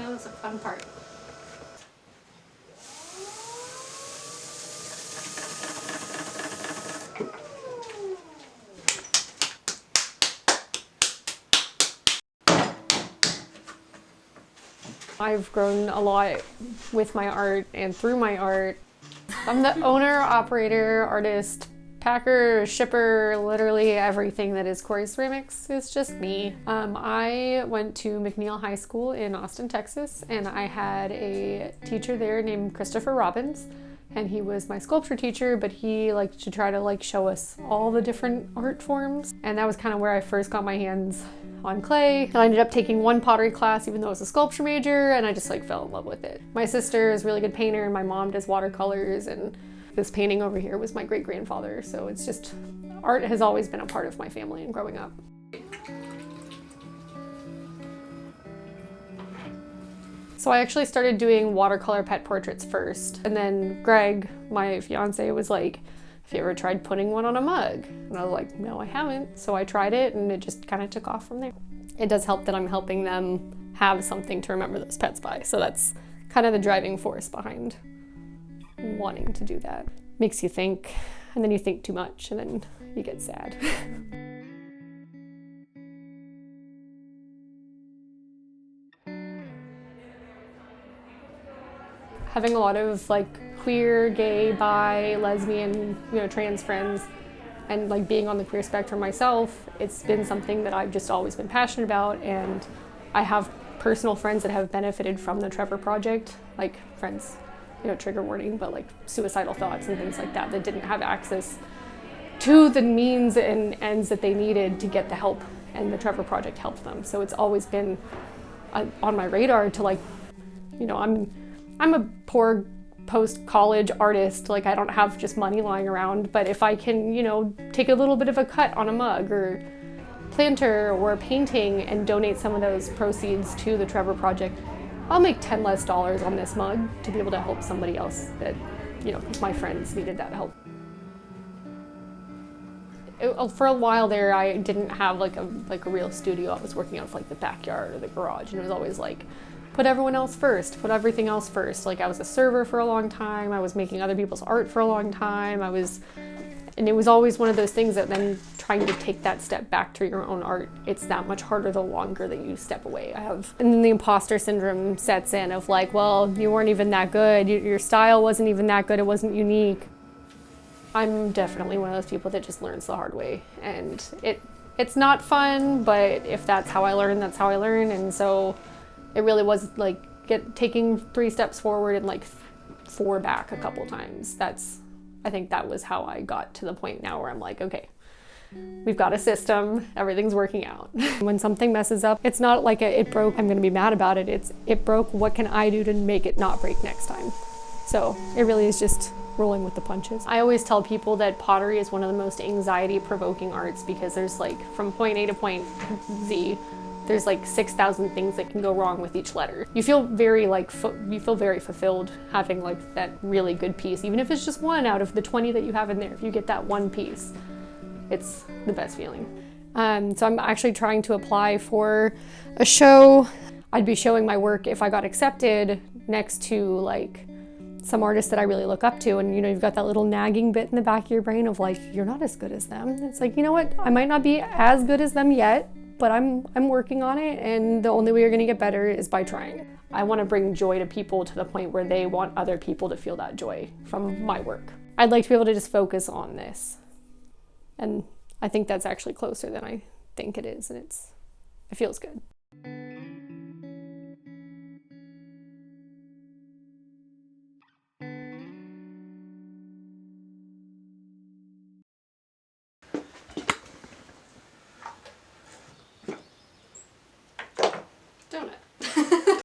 Now that's a fun part. I've grown a lot with my art and through my art. I'm the owner, operator, artist, packer, shipper, literally everything that is Corie Ceramics is just me. I went to McNeil High School in Austin, Texas, and I had a teacher there named Christopher Robbins, and he was my sculpture teacher, but he liked to try to show us all the different art forms. And that was kind of where I first got my hands on clay. I ended up taking one pottery class even though I was a sculpture major, and I just fell in love with it. My sister is a really good painter and my mom does watercolors, and this painting over here was my great-grandfather. So it's just, art has always been a part of my family and growing up. So I actually started doing watercolor pet portraits first. And then Greg, my fiance, was like, have you ever tried putting one on a mug? And I was like, no, I haven't. So I tried it and it just kind of took off from there. It does help that I'm helping them have something to remember those pets by. So that's kind of the driving force behind wanting to do that. Makes you think, and then you think too much, and then you get sad. Having a lot of queer, gay, bi, lesbian, trans friends, and being on the queer spectrum myself, it's been something that I've just always been passionate about, and I have personal friends that have benefited from the Trevor Project, friends, trigger warning, but suicidal thoughts and things like that didn't have access to the means and ends that they needed to get the help, and the Trevor Project helped them. So it's always been on my radar to I'm a poor post-college artist, I don't have just money lying around, but if I can, take a little bit of a cut on a mug or planter or a painting and donate some of those proceeds to the Trevor Project, I'll make $10 less on this mug to be able to help somebody else that, my friends needed that help. For a while there, I didn't have a real studio. I was working out of the backyard or the garage, and it was always put everyone else first, put everything else first. I was a server for a long time, I was making other people's art for a long time, and it was always one of those things that then trying to take that step back to your own art, it's that much harder the longer that you step away. And then the imposter syndrome sets in of well, you weren't even that good, your style wasn't even that good, it wasn't unique. I'm definitely one of those people that just learns the hard way, and it's not fun, but if that's how I learn, that's how I learn. And so it really was taking 3 steps forward and 4 back a couple times. I think that was how I got to the point now where I'm okay, we've got a system, everything's working out. When something messes up, it's not it broke, I'm gonna be mad about it. It broke, what can I do to make it not break next time? So it really is just rolling with the punches. I always tell people that pottery is one of the most anxiety-provoking arts because there's from point A to point Z, there's 6,000 things that can go wrong with each letter. You feel very very fulfilled having that really good piece, even if it's just one out of the 20 that you have in there. If you get that one piece, it's the best feeling. So I'm actually trying to apply for a show. I'd be showing my work if I got accepted next to some artists that I really look up to, and you've got that little nagging bit in the back of your brain of you're not as good as them. It's you know what, I might not be as good as them yet, but I'm working on it, and the only way you're gonna get better is by trying. I wanna bring joy to people to the point where they want other people to feel that joy from my work. I'd like to be able to just focus on this. And I think that's actually closer than I think it is, and it feels good.